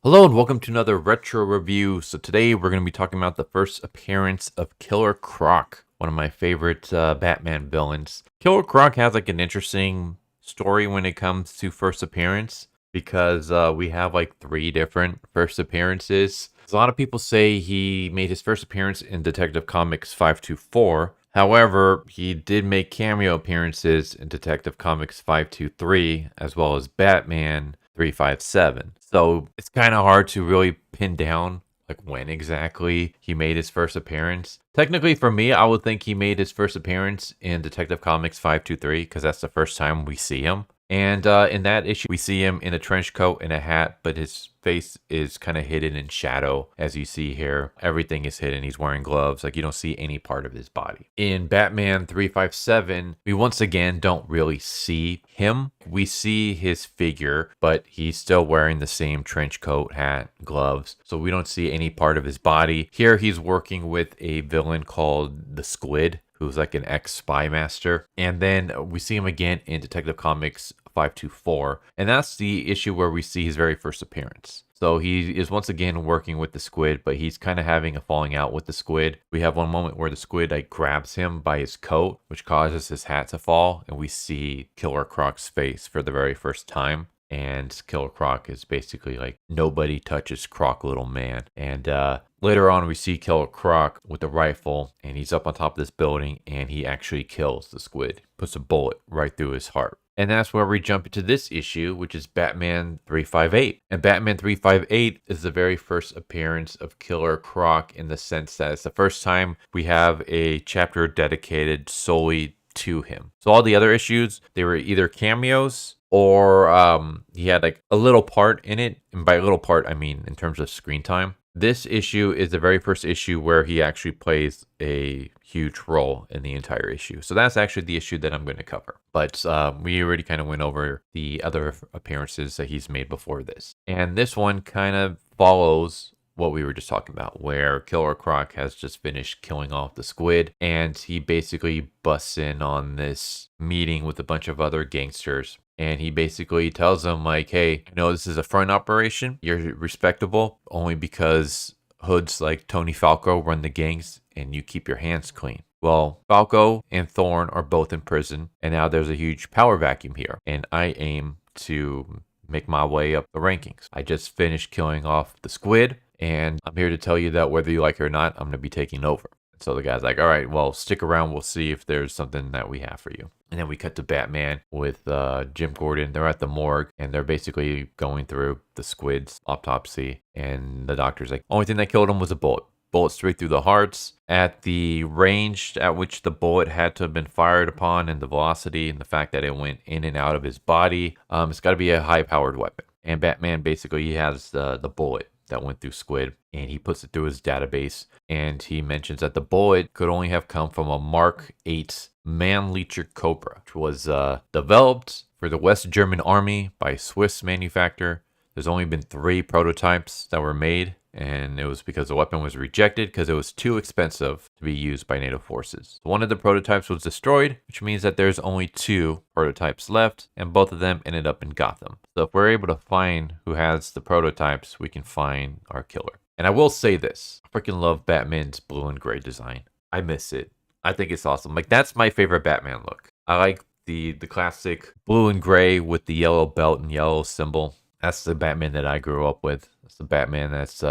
Hello and welcome to another retro review. So today we're going to be talking about the first appearance of Killer Croc, one of my favorite Batman villains. Killer Croc has like an interesting story when it comes to first appearance because we have like three different first appearances. A lot of people say he made his first appearance in Detective Comics 524. However, he did make cameo appearances in Detective Comics 523 as well as Batman 357. So it's kind of hard to really pin down like when exactly he made his first appearance. Technically for me, I would think he made his first appearance in Detective Comics 523 because that's the first time we see him. And in that issue, we see him in a trench coat and a hat, but his face is kind of hidden in shadow. As you see here, everything is hidden. He's wearing gloves. Like you don't see any part of his body. In Batman 357, we once again don't really see him. We see his figure, but he's still wearing the same trench coat, hat, gloves. So we don't see any part of his body. Here he's working with a villain called the Squid, who's like an ex-spy master. And then we see him again in Detective Comics 524. And that's the issue where we see his very first appearance. So he is once again working with the Squid, but he's kind of having a falling out with the Squid. We have one moment where the Squid like grabs him by his coat, which causes his hat to fall. And we see Killer Croc's face for the very first time. And Killer Croc is basically like, nobody touches Croc, little man. And later on, we see Killer Croc with a rifle, and he's up on top of this building, and he actually kills the Squid, puts a bullet right through his heart. And that's where we jump into this issue, which is Batman 358. And Batman 358 is the very first appearance of Killer Croc in the sense that it's the first time we have a chapter dedicated solely to him. So all the other issues, they were either cameos or he had like a little part in it. And by little part, I mean in terms of screen time. This issue is the very first issue where he actually plays a huge role in the entire issue. So that's actually the issue that I'm going to cover. But we already kind of went over the other appearances that he's made before this. And this one kind of follows what we were just talking about, where Killer Croc has just finished killing off the Squid, and he basically busts in on this meeting with a bunch of other gangsters. And he basically tells them like, hey, I know this is a front operation. You're respectable only because hoods like Tony Falco run the gangs and you keep your hands clean. Well, Falco and Thorn are both in prison, and now there's a huge power vacuum here. And I aim to make my way up the rankings. I just finished killing off the Squid, and I'm here to tell you that whether you like it or not, I'm going to be taking over. So the guy's like, all right, well, stick around. We'll see if there's something that we have for you. And then we cut to Batman with Jim Gordon. They're at the morgue, and they're basically going through the Squid's autopsy. And the doctor's like, only thing that killed him was a bullet. Bullet straight through the hearts. At the range at which the bullet had to have been fired upon, and the velocity and the fact that it went in and out of his body, it's got to be a high-powered weapon. And Batman basically he has the bullet that went through Squid, and he puts it through his database, and he mentions that the bullet could only have come from a Mark 8 Mannlicher Cobra, which was developed for the West German army by a Swiss manufacturer. There's only been 3 prototypes that were made, and it was because the weapon was rejected because it was too expensive to be used by NATO forces. One of the prototypes was destroyed, which means that there's only 2 prototypes left, and both of them ended up in Gotham. So if we're able to find who has the prototypes, we can find our killer. And I will say this, I freaking love Batman's blue and gray design. I miss it. I think it's awesome. Like, that's my favorite Batman look. I like the classic blue and gray with the yellow belt and yellow symbol. That's the Batman that I grew up with. That's the Batman that's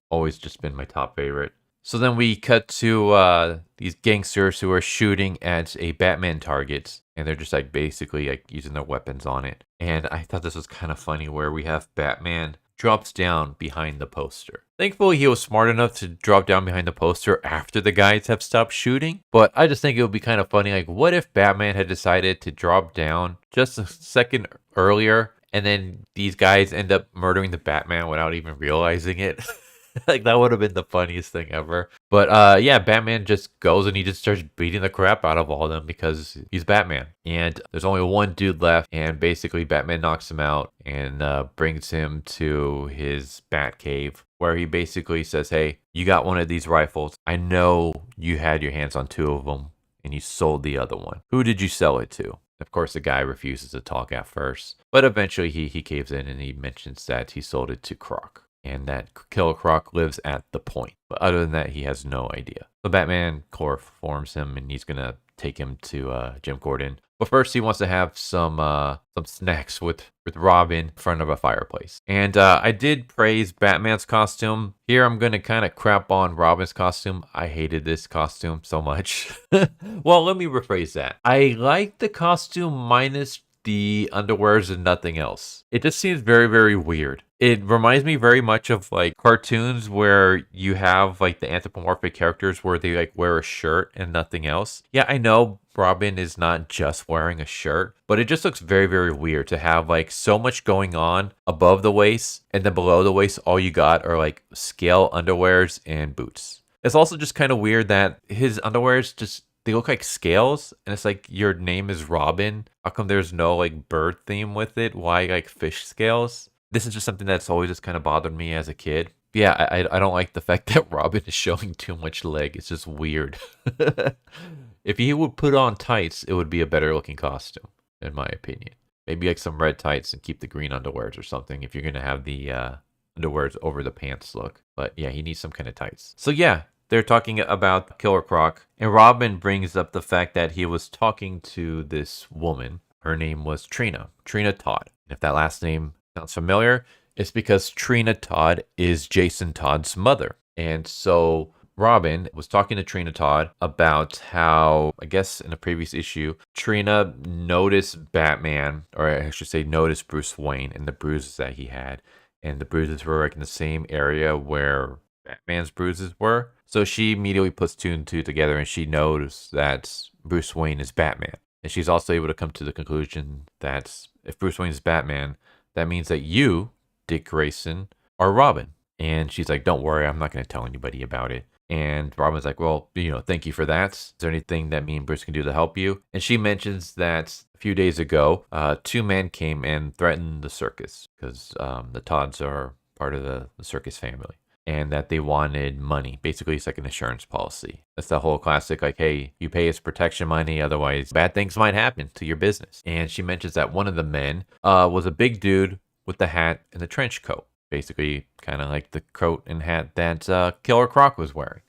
always just been my top favorite. So then we cut to these gangsters who are shooting at a Batman target, and they're just like basically like using their weapons on it. And I thought this was kind of funny where we have Batman drops down behind the poster. Thankfully, he was smart enough to drop down behind the poster after the guys have stopped shooting. But I just think it would be kind of funny. Like, what if Batman had decided to drop down just a second earlier, and then these guys end up murdering the Batman without even realizing it? Like, that would have been the funniest thing ever. But yeah, Batman just goes and he just starts beating the crap out of all of them because he's Batman. And there's only one dude left, and basically Batman knocks him out and brings him to his Bat cave, where he basically says, hey, you got one of these rifles. I know you had your hands on 2 of them, and you sold the other one. Who did you sell it to? Of course, the guy refuses to talk at first, but eventually he caves in and he mentions that he sold it to Croc. and that Killer Croc lives at the point. But other than that, he has no idea. So Batman chloroforms him, and he's gonna take him to Jim Gordon. But first, he wants to have some snacks with Robin in front of a fireplace. And I did praise Batman's costume. Here, I'm gonna kind of crap on Robin's costume. I hated this costume so much. Well, let me rephrase that. I like the costume minus the underwears and nothing else. It just seems very, very weird. It reminds me very much of like cartoons where you have like the anthropomorphic characters where they like wear a shirt and nothing else. Yeah, I know Robin is not just wearing a shirt, but it just looks very, very weird to have like so much going on above the waist, and then below the waist, all you got are like scale underwears and boots. It's also just kind of weird that his underwears just they look like scales, and it's like your name is Robin. How come there's no like bird theme with it? Why like fish scales? This is just something that's always just kind of bothered me as a kid. Yeah, I don't like the fact that Robin is showing too much leg. It's just weird. If he would put on tights, it would be a better looking costume, in my opinion. Maybe like some red tights and keep the green underwears or something if you're gonna have the underwears over the pants look. But yeah, he needs some kind of tights. So yeah, they're talking about Killer Croc, and Robin brings up the fact that he was talking to this woman. Her name was Trina Todd. And if that last name sounds familiar, it's because Trina Todd is Jason Todd's mother. And so Robin was talking to Trina Todd about how, I guess in a previous issue, Trina noticed Batman, or I should say noticed Bruce Wayne and the bruises that he had. And the bruises were like in the same area where Batman's bruises were. So she immediately puts two and two together, and she knows that Bruce Wayne is Batman. And she's also able to come to the conclusion that if Bruce Wayne is Batman, that means that you, Dick Grayson, are Robin. And she's like, don't worry, I'm not going to tell anybody about it. And Robin's like, well, thank you for that. Is there anything that me and Bruce can do to help you? And she mentions that a few days ago, two men came and threatened the circus because the Todds are part of the circus family. And that they wanted money. Basically, it's like an insurance policy. That's the whole classic, like, hey, you pay us protection money, otherwise bad things might happen to your business. And she mentions that one of the men was a big dude with the hat and the trench coat. Basically, kind of like the coat and hat that Killer Croc was wearing.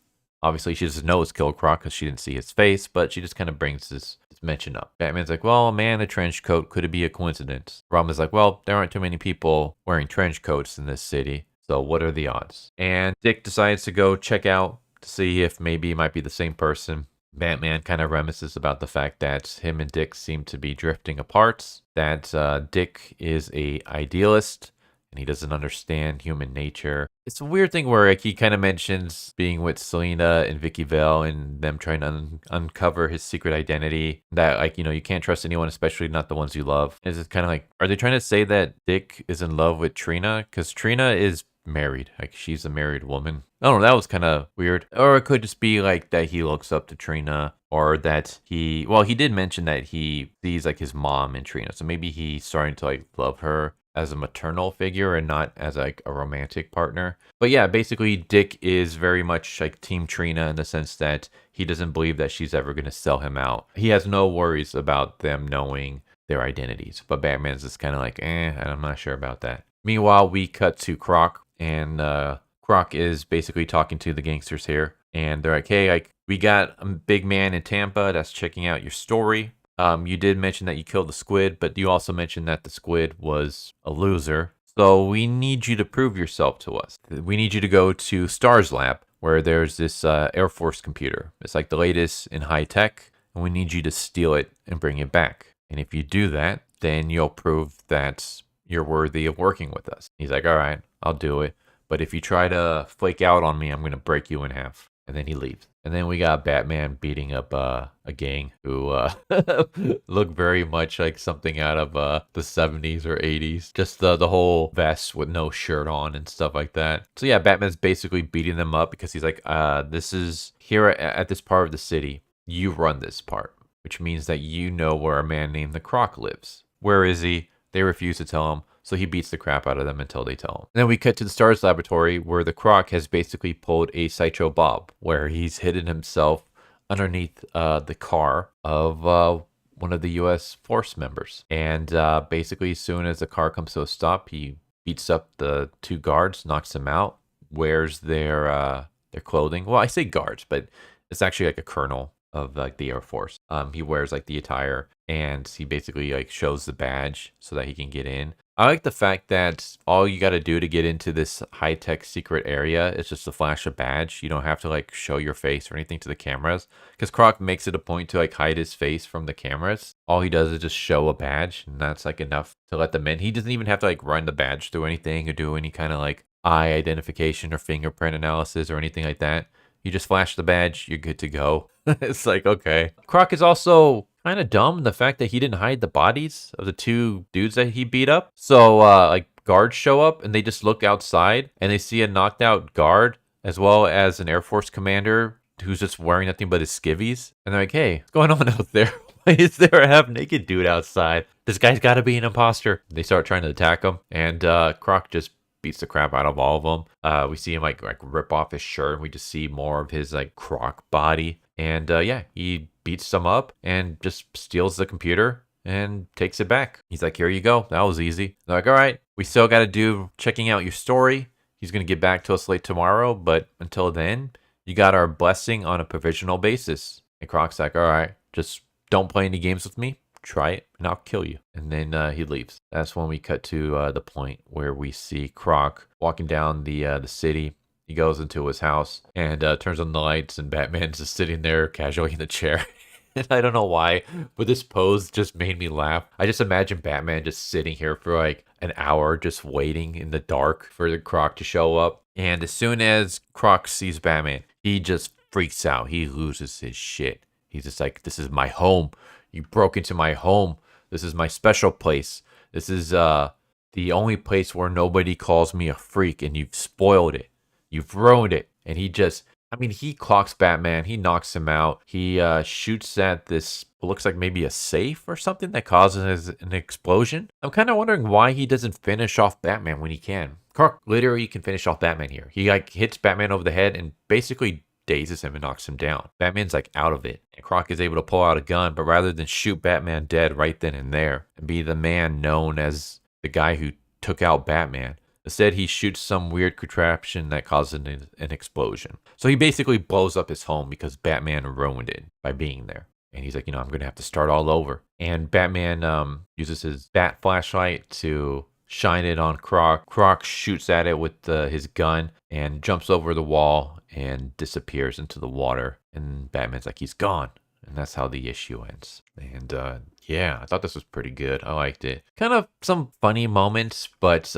Obviously, she doesn't know it's Killer Croc because she didn't see his face, but she just kind of brings this mention up. Batman's like, well, man, a trench coat, could it be a coincidence? Robin's like, well, there aren't too many people wearing trench coats in this city. So what are the odds? And Dick decides to go check out to see if maybe it might be the same person. Batman kind of reminisces about the fact that him and Dick seem to be drifting apart, that Dick is a idealist and he doesn't understand human nature. It's a weird thing where like, he kind of mentions being with Selena and Vicky Vale and them trying to uncover his secret identity, that like, you can't trust anyone, especially not the ones you love. It's kind of like, are they trying to say that Dick is in love with Trina? Because Trina is married, like she's a married woman. I don't know, that was kind of weird. Or it could just be like that he looks up to Trina, or that he did mention that he sees like his mom in Trina, so maybe he's starting to like love her as a maternal figure and not as like a romantic partner. But yeah, basically Dick is very much like Team Trina in the sense that he doesn't believe that she's ever going to sell him out. He has no worries about them knowing their identities, but Batman's just kind of like, I'm not sure about that. Meanwhile, we cut to Croc, and Croc is basically talking to the gangsters here, and they're like, hey, like, we got a big man in Tampa that's checking out your story. You did mention that you killed the squid, but you also mentioned that the squid was a loser. So we need you to prove yourself to us. We need you to go to Star's lab, where there's this Air Force computer. It's like the latest in high tech, and we need you to steal it and bring it back. And if you do that, then you'll prove that you're worthy of working with us. He's like, all right, I'll do it. But if you try to flake out on me, I'm going to break you in half. And then he leaves. And then we got Batman beating up a gang who look very much like something out of the 70s or 80s. Just the whole vest with no shirt on and stuff like that. So yeah, Batman's basically beating them up because he's like, this is here at this part of the city. You run this part, which means that you know where a man named the Croc lives. Where is he? They refuse to tell him, so he beats the crap out of them until they tell him. And then we cut to the Star's laboratory, where the Croc has basically pulled a Sideshow Bob, where he's hidden himself underneath the car of one of the U.S. force members. And basically, as soon as the car comes to a stop, he beats up the two guards, knocks them out, wears their clothing. Well, I say guards, but it's actually like a colonel of like the Air Force. He wears like the attire and he basically like shows the badge so that he can get in. I like the fact that all you got to do to get into this high-tech secret area is just to flash a badge. You don't have to like show your face or anything to the cameras because Croc makes it a point to like hide his face from the cameras. All he does is just show a badge and that's like enough to let them in. He doesn't even have to like run the badge through anything or do any kind of like eye identification or fingerprint analysis or anything like that. You just flash the badge, you're good to go. It's like, okay. Croc is also kind of dumb, the fact that he didn't hide the bodies of the two dudes that he beat up. So, like, guards show up and they just look outside and they see a knocked out guard as well as an Air Force commander who's just wearing nothing but his skivvies. And they're like, hey, what's going on out there? Why is there a half-naked dude outside? This guy's got to be an imposter. They start trying to attack him, and Croc just beats the crap out of all of them. We see him like rip off his shirt, and we just see more of his like Croc body. And yeah, he beats them up and just steals the computer and takes it back. He's like, here you go. That was easy. They're like, all right, we still got to do checking out your story. He's going to get back to us late tomorrow, but until then, you got our blessing on a provisional basis. And Croc's like, all right, just don't play any games with me. Try it and I'll kill you. And then he leaves. That's when we cut to the point where we see Croc walking down the city. He goes into his house and turns on the lights, and Batman's just sitting there casually in the chair. And I don't know why, but this pose just made me laugh. I just imagine Batman just sitting here for like an hour, just waiting in the dark for the Croc to show up. And as soon as Croc sees Batman, he just freaks out. He loses his shit. He's just like, this is my home. You broke into my home. This is my special place. This is the only place where nobody calls me a freak, and you've spoiled it. You've ruined it. And he just, I mean, he clocks Batman. He knocks him out. He shoots at this, what looks like maybe a safe or something that causes an explosion. I'm kind of wondering why he doesn't finish off Batman when he can. Croc literally can finish off Batman here. He like hits Batman over the head and basically dazes him and knocks him down. Batman's like out of it. And Croc is able to pull out a gun, but rather than shoot Batman dead right then and there and be the man known as the guy who took out Batman, instead he shoots some weird contraption that causes an explosion. So he basically blows up his home because Batman ruined it by being there. And he's like, you know, I'm going to have to start all over. And Batman uses his bat flashlight to shine it on Croc. Croc shoots at it with his gun and jumps over the wall and disappears into the water. And Batman's like, he's gone. And that's how the issue ends. And yeah, I thought this was pretty good. I liked it. Kind of some funny moments, but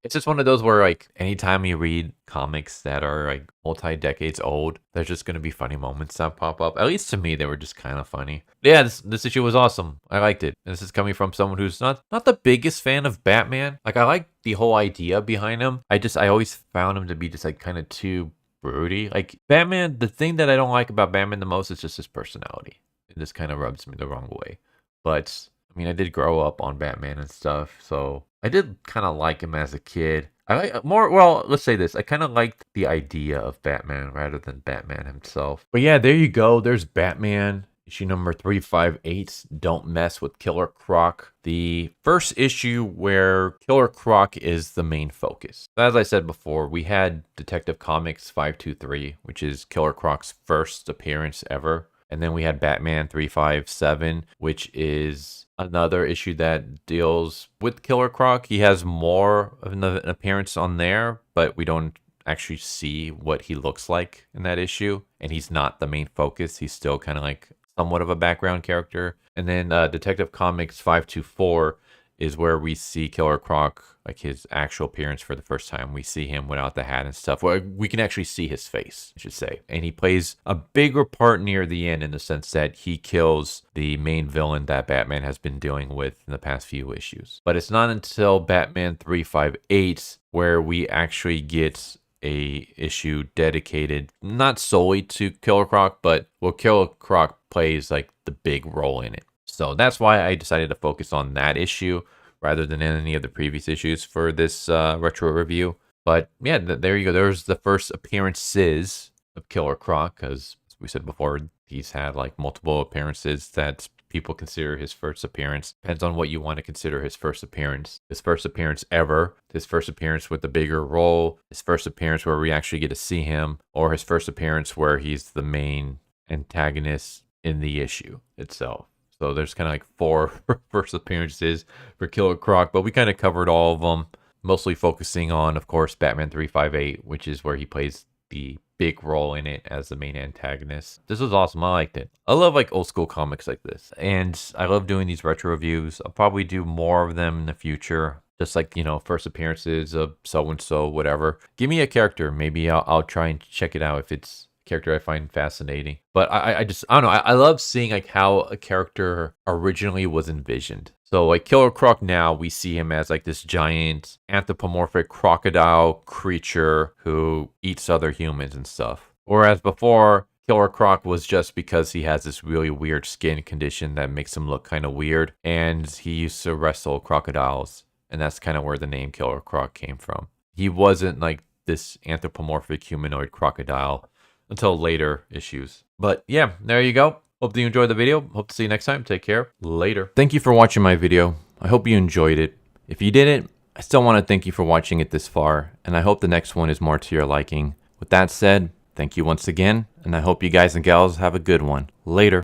it's just one of those where like anytime you read comics that are like multi-decades old, there's just going to be funny moments that pop up. At least to me, they were just kind of funny. Yeah, this issue was awesome. I liked it. And this is coming from someone who's not the biggest fan of Batman. Like, I like the whole idea behind him. I always found him to be just like kind of too broody. Like Batman, the thing that I don't like about Batman the most is just his personality. It just kind of rubs me the wrong way. But I mean, I did grow up on Batman and stuff, so I did kind of like him as a kid. I like more, well, let's say this. I kind of liked the idea of Batman rather than Batman himself. But yeah, there you go. There's Batman. Issue number 358, Don't Mess with Killer Croc. The first issue where Killer Croc is the main focus. As I said before, we had Detective Comics 523, which is Killer Croc's first appearance ever. And then we had Batman 357, which is another issue that deals with Killer Croc. He has more of an appearance on there, but we don't actually see what he looks like in that issue. And he's not the main focus. He's still kind of like somewhat of a background character. And then Detective Comics 524 is where we see Killer Croc, like his actual appearance for the first time. We see him without the hat and stuff. We can actually see his face, I should say. And he plays a bigger part near the end in the sense that he kills the main villain that Batman has been dealing with in the past few issues. But it's not until Batman 358 where we actually get a issue dedicated not solely to Killer Croc, but where Killer Croc plays like the big role in it. So that's why I decided to focus on that issue rather than any of the previous issues for this retro review. But yeah, there you go. There's the first appearances of Killer Croc, because as we said before, he's had like multiple appearances that people consider his first appearance. Depends on what you want to consider his first appearance. His first appearance ever, his first appearance with a bigger role, his first appearance where we actually get to see him, or his first appearance where he's the main antagonist in the issue itself. So there's kind of like 4 first appearances for Killer Croc, but we kind of covered all of them, mostly focusing on, of course, Batman 358, which is where he plays the big role in it as the main antagonist. This was awesome. I liked it. I love like old school comics like this, and I love doing these retro reviews. I'll probably do more of them in the future. Just like, first appearances of so-and-so, whatever. Give me a character. Maybe I'll try and check it out if it's character I find fascinating. But I don't know. I love seeing like how a character originally was envisioned. So like Killer Croc now, we see him as like this giant anthropomorphic crocodile creature who eats other humans and stuff. Whereas before, Killer Croc was just because he has this really weird skin condition that makes him look kind of weird. And he used to wrestle crocodiles. And that's kind of where the name Killer Croc came from. He wasn't like this anthropomorphic humanoid crocodile until later issues. But yeah, there you go. Hope that you enjoyed the video. Hope to see you next time. Take care. Later. Thank you for watching my video. I hope you enjoyed it. If you didn't, I still want to thank you for watching it this far, and I hope the next one is more to your liking. With that said, thank you once again, and I hope you guys and gals have a good one. Later.